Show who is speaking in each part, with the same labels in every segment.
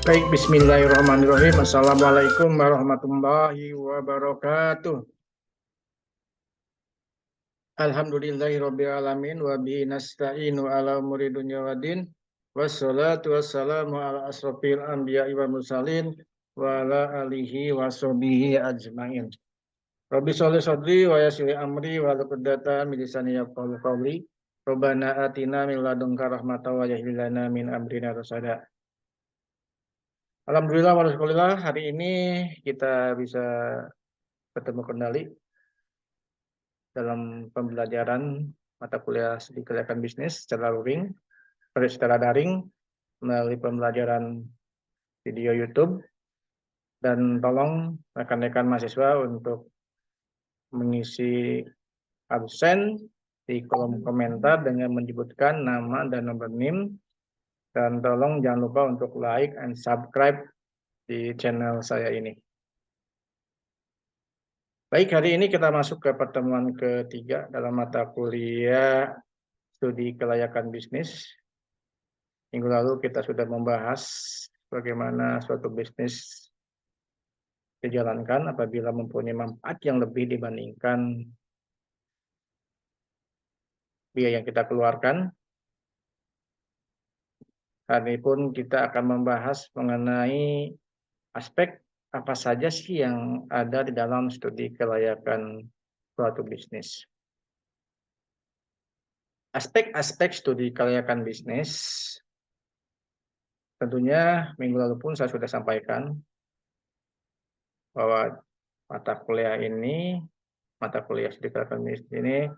Speaker 1: Baik, bismillahirrahmanirrahim. Assalamualaikum warahmatullahi wabarakatuh. Alhamdulillahirrabbilalamin wa bihi nasta'inu ala umuri dunya waddin. Wassalatu wassalamu ala asrofil anbiya'i wa mursalin wa ala alihi wa sahbihi ajmain. Rabbi sholli sadri wa yassir amri wa hlul 'uqdatam min lisani yafqahu qawli. Rabbana atina min ladunka rahmatan wa hab lana min amrina rasada. Alhamdulillah warahmatullah, hari ini kita bisa bertemu kembali dalam pembelajaran mata kuliah studi kelayakan bisnis secara daring melalui pembelajaran video YouTube, dan tolong rekan-rekan mahasiswa untuk mengisi absen di kolom komentar dengan menyebutkan nama dan nomor NIM, dan tolong jangan lupa untuk like and subscribe di channel saya ini. Baik, hari ini kita masuk ke pertemuan ketiga dalam mata kuliah studi kelayakan bisnis. Minggu lalu kita sudah membahas bagaimana suatu bisnis dijalankan apabila mempunyai manfaat yang lebih dibandingkan biaya yang kita keluarkan. Hari ini pun kita akan membahas mengenai aspek apa saja sih yang ada di dalam studi kelayakan suatu bisnis. Aspek-aspek studi kelayakan bisnis tentunya minggu lalu pun saya sudah sampaikan bahwa mata kuliah studi kelayakan bisnis ini,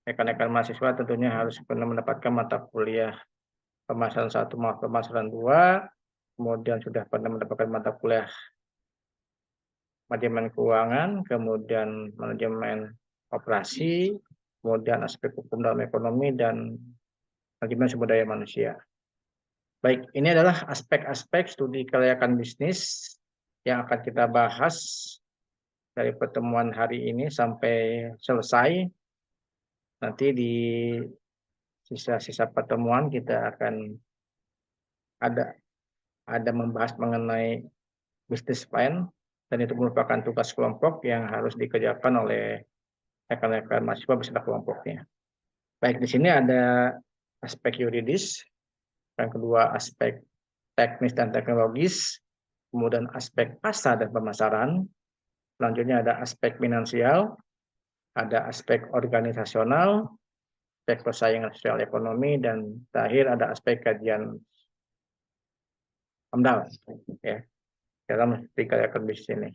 Speaker 1: rekan-rekan mahasiswa tentunya harus pernah mendapatkan mata kuliah pemasaran 1 maupun pemasaran 2, kemudian sudah pernah mendapatkan mata kuliah manajemen keuangan, kemudian manajemen operasi, kemudian aspek hukum dalam ekonomi, dan manajemen sumber daya manusia. Baik, ini adalah aspek-aspek studi kelayakan bisnis yang akan kita bahas dari pertemuan hari ini sampai selesai. Nanti di sisa-sisa pertemuan kita akan ada membahas mengenai business plan, dan itu merupakan tugas kelompok yang harus dikerjakan oleh rekan-rekan mahasiswa beserta kelompoknya. Baik, di sini ada aspek yuridis, yang kedua aspek teknis dan teknologis, kemudian aspek pasar dan pemasaran, selanjutnya ada aspek finansial, ada aspek organisasional, aspek persaingan sosial ekonomi, dan terakhir ada aspek kajian AMDAL ya, dalam studi kelayakan bisnis ini.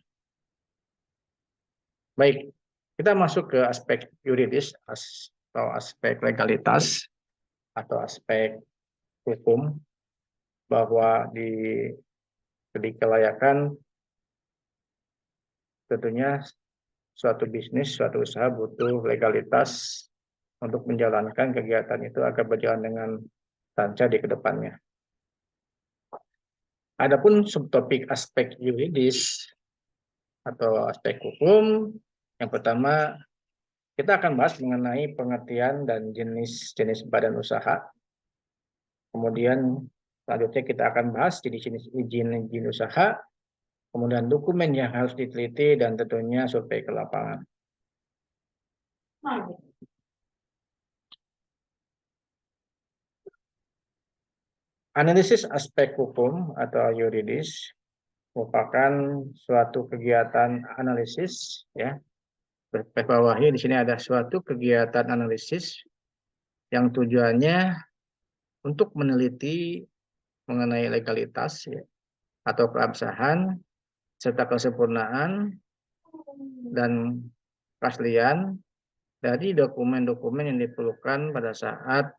Speaker 1: Baik, kita masuk ke aspek yuridis atau aspek legalitas atau aspek hukum, bahwa di studi kelayakan tentunya suatu bisnis, suatu usaha butuh legalitas untuk menjalankan kegiatan itu agar berjalan dengan lancar di kedepannya. Adapun subtopik aspek yuridis atau aspek hukum, yang pertama kita akan bahas mengenai pengertian dan jenis-jenis badan usaha. Kemudian selanjutnya kita akan bahas jenis-jenis izin usaha, kemudian dokumen yang harus diteliti, dan tentunya survei ke lapangan. Analisis aspek hukum atau yuridis merupakan suatu kegiatan analisis ya. Bawahi di sini ada suatu kegiatan analisis yang tujuannya untuk meneliti mengenai legalitas ya, atau keabsahan serta kesempurnaan dan keaslian dari dokumen-dokumen yang diperlukan pada saat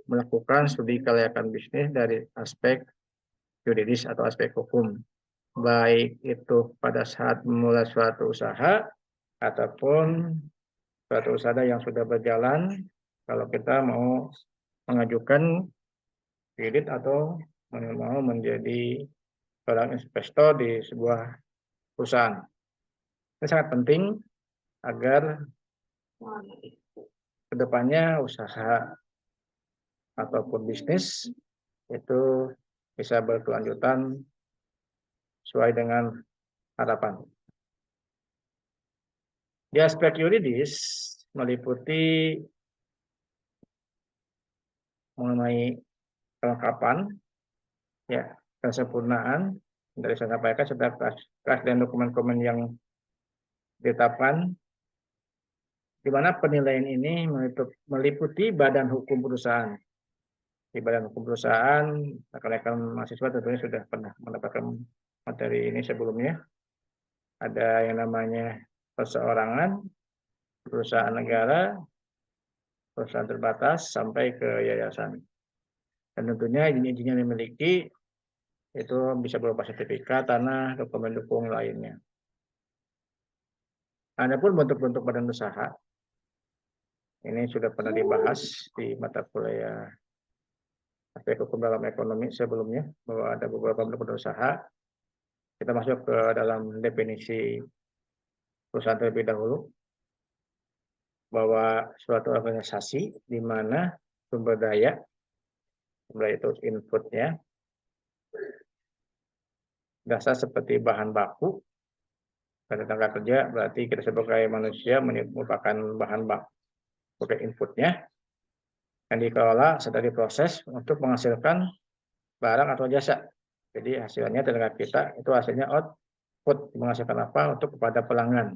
Speaker 1: melakukan studi kelayakan bisnis dari aspek yuridis atau aspek hukum, baik itu pada saat memulai suatu usaha ataupun suatu usaha yang sudah berjalan, kalau kita mau mengajukan kredit atau mau menjadi seorang investor di sebuah perusahaan. Ini sangat penting agar kedepannya usaha ataupun bisnis itu bisa berkelanjutan sesuai dengan harapan. Di aspek yuridis meliputi mengenai kelengkapan, ya, kesempurnaan dari saya sampaikan serta dan dokumen-dokumen yang ditetapkan, di mana penilaian ini meliputi badan hukum perusahaan. Di badan hukum perusahaan, rekan-rekan mahasiswa tentunya sudah pernah mendapatkan materi ini sebelumnya. Ada yang namanya perseorangan, perusahaan negara, perusahaan terbatas, sampai ke yayasan. Dan tentunya izin-izin yang dimiliki itu bisa berupa sertifikat, tanah, dokumen dukung lainnya. Adapun bentuk-bentuk badan usaha, ini sudah pernah dibahas di mata kuliah aspek hukum dalam ekonomi sebelumnya, bahwa ada beberapa bentuk badan usaha. Kita masuk ke dalam definisi perusahaan terlebih dahulu, bahwa suatu organisasi di mana sumber daya itu inputnya, dasar seperti bahan baku, pada tenaga kerja, berarti kita sebagai manusia merupakan bahan baku sebagai inputnya, yang dikelola serta diproses untuk menghasilkan barang atau jasa. Jadi hasilnya tenaga kita itu hasilnya output, menghasilkan apa untuk kepada pelanggan.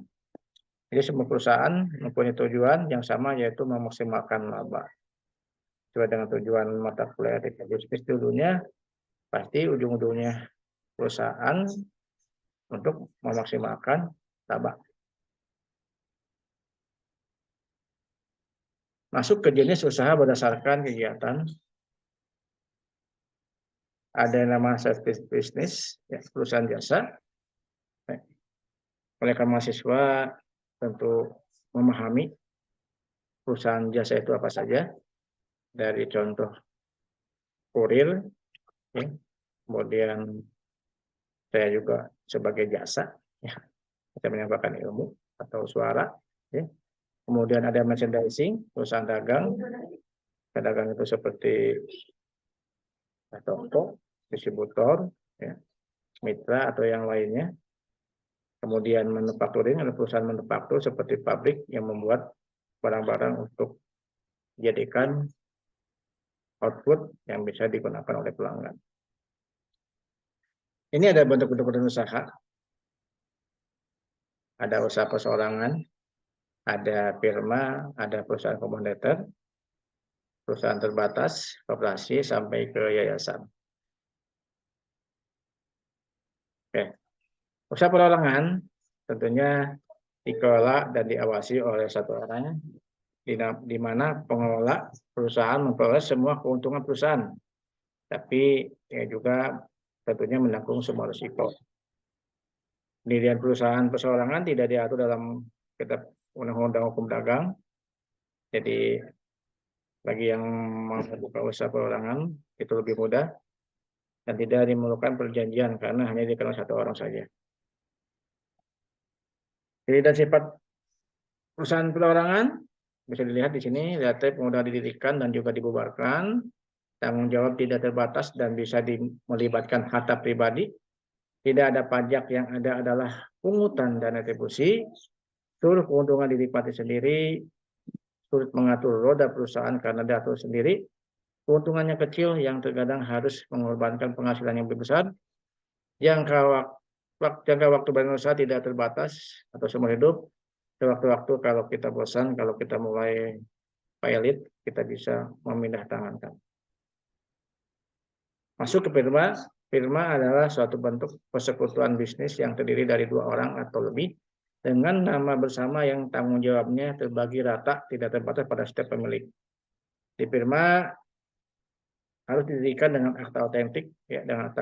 Speaker 1: Jadi semua perusahaan mempunyai tujuan yang sama, yaitu memaksimalkan laba. Sesuai dengan tujuan mata kuliah etika bisnis dulunya, pasti ujung-ujungnya perusahaan untuk memaksimalkan laba. Masuk ke jenis usaha berdasarkan kegiatan. Ada yang nama service business, ya, perusahaan jasa. Oleh mahasiswa tentu memahami perusahaan jasa itu apa saja, dari contoh kurir, ya. Kemudian saya juga sebagai jasa, ya, saya menyampaikan ilmu atau suara, ya. Kemudian ada merchandising, perusahaan dagang. Pedagang itu seperti toko, distributor, ya, mitra atau yang lainnya. Kemudian manufacturing, ada perusahaan manufaktur seperti pabrik yang membuat barang-barang untuk dijadikan output yang bisa digunakan oleh pelanggan. Ini ada bentuk-bentuk usaha. Ada usaha perseorangan, ada firma, ada perusahaan komandator, perusahaan terbatas, koperasi, sampai ke yayasan. Oke. Usaha perorangan tentunya dikelola dan diawasi oleh satu orang, di mana pengelola perusahaan memperoleh semua keuntungan perusahaan, tapi ya juga tentunya menanggung semua risiko. Pendirian perusahaan perseorangan tidak diatur dalam kitab undang-undang hukum dagang. Jadi bagi yang mau membuka usaha perorangan itu lebih mudah dan tidak dimemerlukan perjanjian karena hanya dikenal satu orang saja. Jadi dan sifat perusahaan perorangan bisa dilihat di sini, data pemudahan didirikan dan juga dibubarkan, tanggung jawab tidak terbatas dan bisa melibatkan harta pribadi, tidak ada pajak, yang ada adalah pungutan dan retribusi, seluruh keuntungan dinikmati sendiri, sulit mengatur roda perusahaan karena diatur sendiri, keuntungannya kecil yang terkadang harus mengorbankan penghasilan yang lebih besar, jangka waktu berusaha tidak terbatas atau seumur hidup. Sewaktu-waktu kalau kita bosan, kalau kita mulai pilot, kita bisa memindah tangankan. Masuk ke firma. Firma adalah suatu bentuk persekutuan bisnis yang terdiri dari dua orang atau lebih dengan nama bersama yang tanggung jawabnya terbagi rata, tidak terbatas pada setiap pemilik. Di firma harus didirikan dengan akta otentik, ya, dengan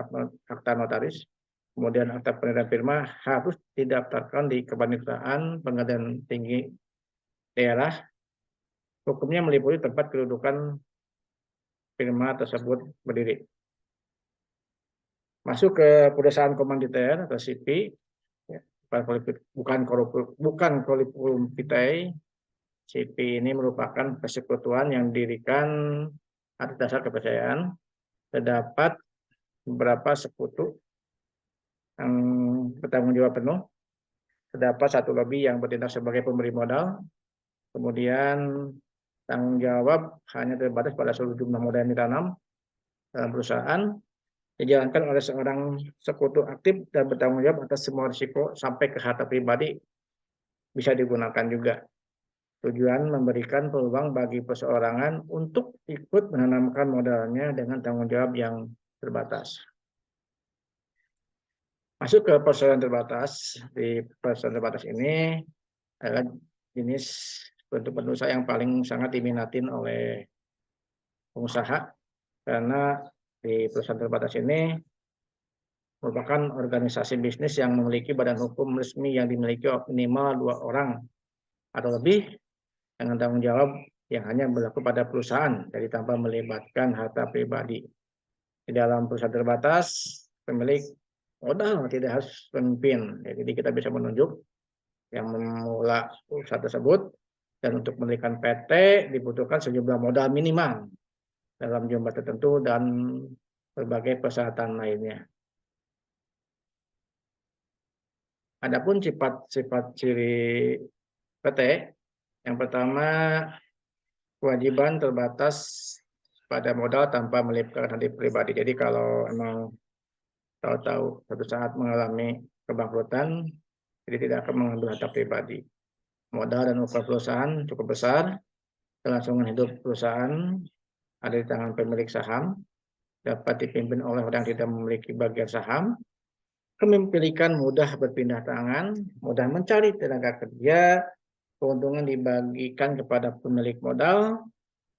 Speaker 1: akta notaris. Kemudian akta pendirian firma harus didaftarkan di Kepanitiaan Pengadilan Tinggi Daerah. Hukumnya meliputi tempat kedudukan firma tersebut berdiri. Masuk ke perusahaan komanditer atau CP, ya, bukan kurikulum vitae. CP ini merupakan persekutuan yang didirikan atas dasar kepercayaan. Terdapat beberapa sekutu yang bertanggung jawab penuh. Terdapat satu lobby yang bertindak sebagai pemberi modal. Kemudian tanggung jawab hanya terbatas pada seluruh jumlah modal yang ditanam dalam perusahaan, dijalankan oleh seorang sekutu aktif dan bertanggung jawab atas semua risiko sampai ke harta pribadi bisa digunakan juga. Tujuan memberikan peluang bagi perseorangan untuk ikut menanamkan modalnya dengan tanggung jawab yang terbatas. Masuk ke perseroan terbatas. Di perseroan terbatas ini adalah jenis bentuk usaha yang paling sangat diminatin oleh pengusaha, karena di perusahaan terbatas ini merupakan organisasi bisnis yang memiliki badan hukum resmi yang dimiliki minimal 2 orang atau lebih dengan tanggung jawab yang hanya berlaku pada perusahaan, jadi tanpa melibatkan harta pribadi. Di dalam perusahaan terbatas, pemilik modal tidak harus pemimpin. Jadi kita bisa menunjuk yang memulai usaha tersebut, dan untuk mendirikan PT dibutuhkan sejumlah modal minimal dalam jumlah tertentu dan berbagai persyaratan lainnya. Adapun sifat-sifat ciri PT, yang pertama kewajiban terbatas pada modal tanpa melibatkan hati pribadi. Jadi kalau emang tahu-tahu suatu saat mengalami kebangkrutan, jadi tidak akan mengambil harta pribadi. Modal dan ukuran perusahaan cukup besar, kelangsungan hidup perusahaan ada di tangan pemilik saham, dapat dipimpin oleh orang yang tidak memiliki bagian saham, kepemilikan mudah berpindah tangan, mudah mencari tenaga kerja, keuntungan dibagikan kepada pemilik modal,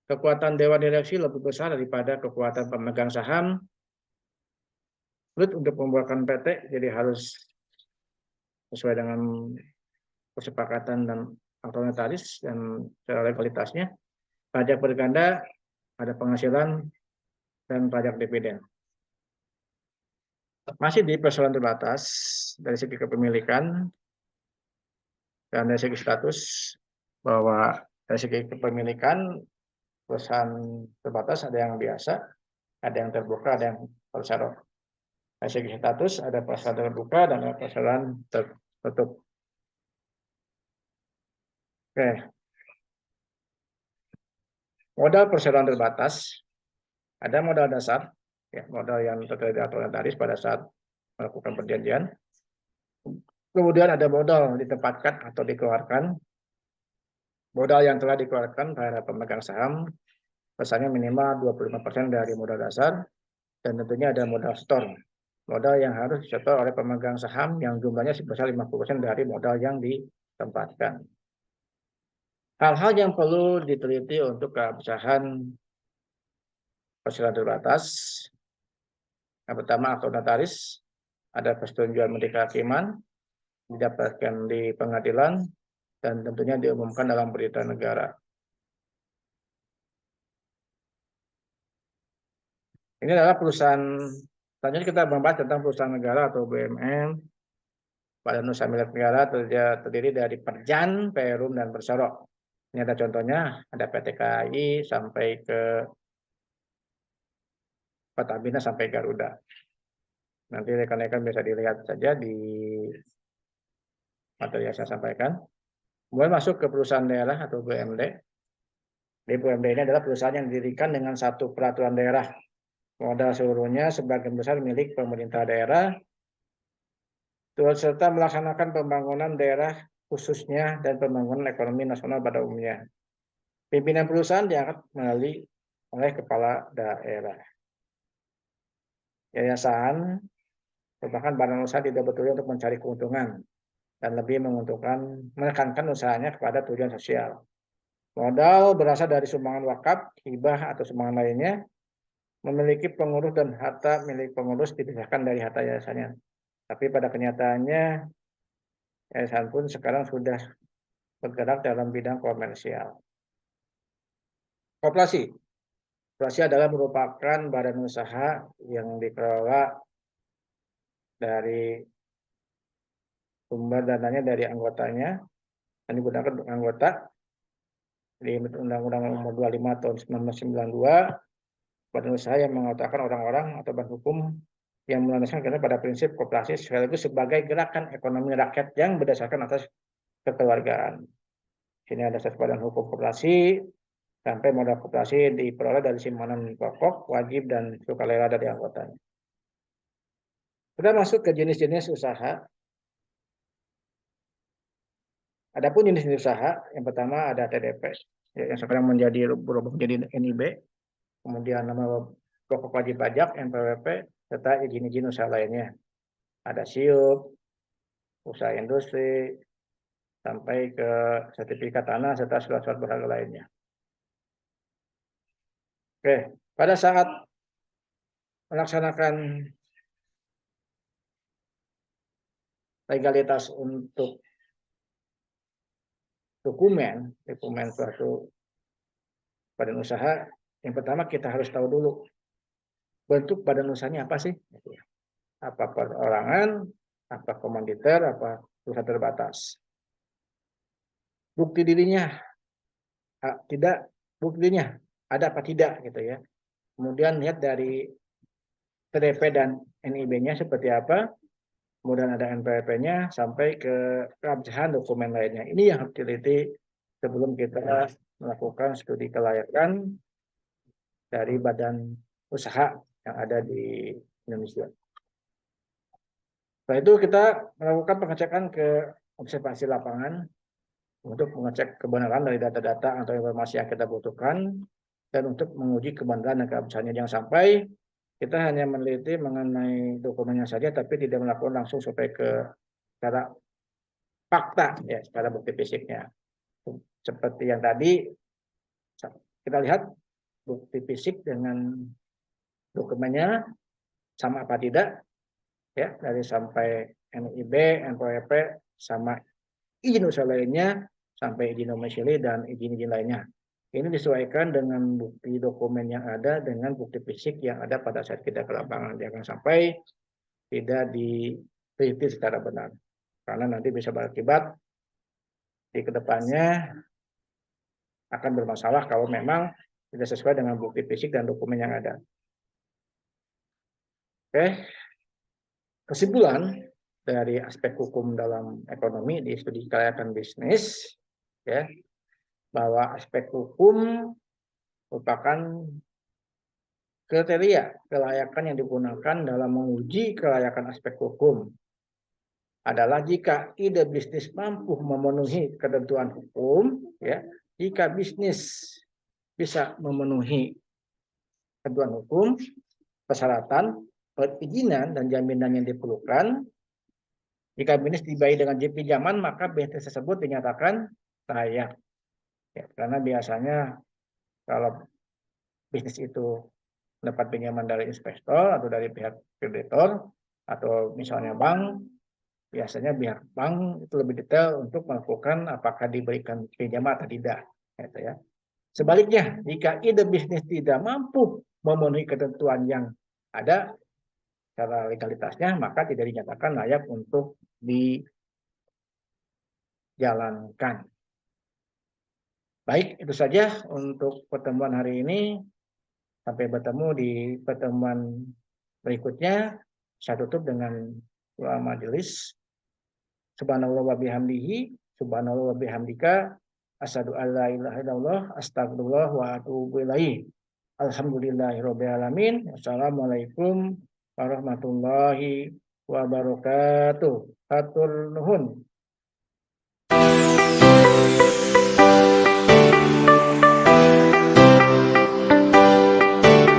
Speaker 1: kekuatan dewan direksi lebih besar daripada kekuatan pemegang saham, sulit untuk membuatkan PT, jadi harus sesuai dengan kesepakatan dan atau notaris dan secara legalitasnya. Pajak berganda, ada penghasilan, dan pajak dividen. Masih di persoalan terbatas dari segi kepemilikan dan dari segi status, bahwa dari segi kepemilikan perusahaan terbatas ada yang biasa, ada yang terbuka, ada yang terserok. Dari segi status ada perusahaan terbuka dan ada perusahaan tertutup. Oke. Modal perseroan terbatas, ada modal dasar, ya, modal yang terkait atau notaris pada saat melakukan perjanjian. Kemudian ada modal ditempatkan atau dikeluarkan. Modal yang telah dikeluarkan pada pemegang saham, pesannya minimal 25% dari modal dasar, dan tentunya ada modal setor. Modal yang harus disetor oleh pemegang saham yang jumlahnya sebesar 50% dari modal yang ditempatkan. Hal-hal yang perlu diteliti untuk keabsahan perseroan terbatas. Yang pertama, akte notaris, ada persetujuan menteri kehakiman, didapatkan di pengadilan, dan tentunya diumumkan dalam berita negara. Ini adalah perusahaan, selanjutnya kita membahas tentang perusahaan negara atau BUMN. Badan Usaha Milik Negara terdiri dari Perjan, Perum, dan Perserok. Ini ada contohnya, ada PT KAI sampai ke Pertamina sampai Garuda. Nanti rekan-rekan bisa dilihat saja di materi yang saya sampaikan. Kemudian masuk ke perusahaan daerah atau BUMD. Di BUMD ini adalah perusahaan yang didirikan dengan satu peraturan daerah. Modal seluruhnya sebagian besar milik pemerintah daerah, serta melaksanakan pembangunan daerah khususnya dan pembangunan ekonomi nasional pada umumnya. Pimpinan perusahaan diangkat melalui oleh kepala daerah. Yayasan merupakan badan usaha tidak betul untuk mencari keuntungan dan lebih menguntungkan menekankan usahanya kepada tujuan sosial. Modal berasal dari sumbangan wakaf, hibah atau sumbangan lainnya, memiliki pengurus dan harta milik pengurus dipisahkan dari harta yayasannya. Tapi pada kenyataannya yayasan pun sekarang sudah bergerak dalam bidang komersial. Koperasi. Koperasi adalah merupakan badan usaha yang dikelola dari sumber dananya dari anggotanya dan digunakan untuk anggota. Di Undang-Undang Nomor 25 Tahun 1992, badan usaha yang mengatakan orang-orang atau badan hukum yang melandaskan kita pada prinsip koperasi sekaligus sebagai gerakan ekonomi rakyat yang berdasarkan atas kekeluargaan. Sini ada asas badan hukum koperasi sampai modal koperasi diperoleh dari simpanan pokok, wajib, dan sukarela dari anggotanya. Kita masuk ke jenis-jenis usaha. Adapun jenis-jenis usaha, yang pertama ada TDP, yang sekarang berubah menjadi NIB, kemudian nama pokok wajib pajak, NPWP, serta izin-izin usaha lainnya. Ada SIUP, usaha industri, sampai ke sertifikat tanah, serta surat-surat berharga lainnya. Oke, pada saat melaksanakan legalitas untuk dokumen suatu badan usaha, yang pertama kita harus tahu dulu bentuk badan usahanya apa sih? Apa perorangan, apa komanditer, apa perusahaan terbatas. Bukti dirinya tidak, buktinya ada apa tidak gitu ya. Kemudian lihat dari TDP dan NIB-nya seperti apa, kemudian ada NPWP-nya sampai ke keabsahan dokumen lainnya. Ini yang harus diteliti sebelum kita melakukan studi kelayakan dari badan usaha yang ada di Indonesia. Setelah itu kita melakukan pengecekan ke observasi lapangan untuk mengecek kebenaran dari data-data atau informasi yang kita butuhkan dan untuk menguji kebenaran dan keabsahannya. Jangan sampai kita hanya meneliti mengenai dokumennya saja tapi tidak melakukan langsung sampai ke secara fakta ya, secara bukti fisiknya. Seperti yang tadi kita lihat bukti fisik dengan dokumennya sama apa tidak ya, dari sampai NIB, NPWP sama izin usaha lainnya sampai izin domisili dan izin-izin lainnya. Ini disesuaikan dengan bukti dokumen yang ada dengan bukti fisik yang ada pada saat kita ke lapangan. Jangan sampai tidak diteliti secara benar. Karena nanti bisa berakibat di kedepannya akan bermasalah kalau memang tidak sesuai dengan bukti fisik dan dokumen yang ada. Oke, kesimpulan dari aspek hukum dalam ekonomi di studi kelayakan bisnis, ya, bahwa aspek hukum merupakan kriteria kelayakan yang digunakan dalam menguji kelayakan aspek hukum adalah jika ide bisnis mampu memenuhi ketentuan hukum, ya, jika bisnis bisa memenuhi ketentuan hukum, persyaratan, perizinan dan jaminan yang diperlukan. Jika bisnis dibayar dengan pinjaman, maka bisnis tersebut dinyatakan layak. Ya, karena biasanya kalau bisnis itu mendapat pinjaman dari investor atau dari pihak kreditor atau misalnya bank, biasanya pihak bank itu lebih detail untuk melakukan apakah diberikan pinjaman atau tidak. Gitu ya. Sebaliknya, jika ide bisnis tidak mampu memenuhi ketentuan yang ada secara legalitasnya, maka tidak dinyatakan layak untuk dijalankan. Baik, itu saja untuk pertemuan hari ini. Sampai bertemu di pertemuan berikutnya. Saya tutup dengan doa majelis. Subhanallah wa bihamdihi, subhanallah wa bihamdika, asyhadu an la ilaha illallah, astagfirullah wa atubu ilaih. Alhamdulillahirabbil alamin. Wassalamualaikum warahmatullahi wabarakatuh. Hatur nuhun.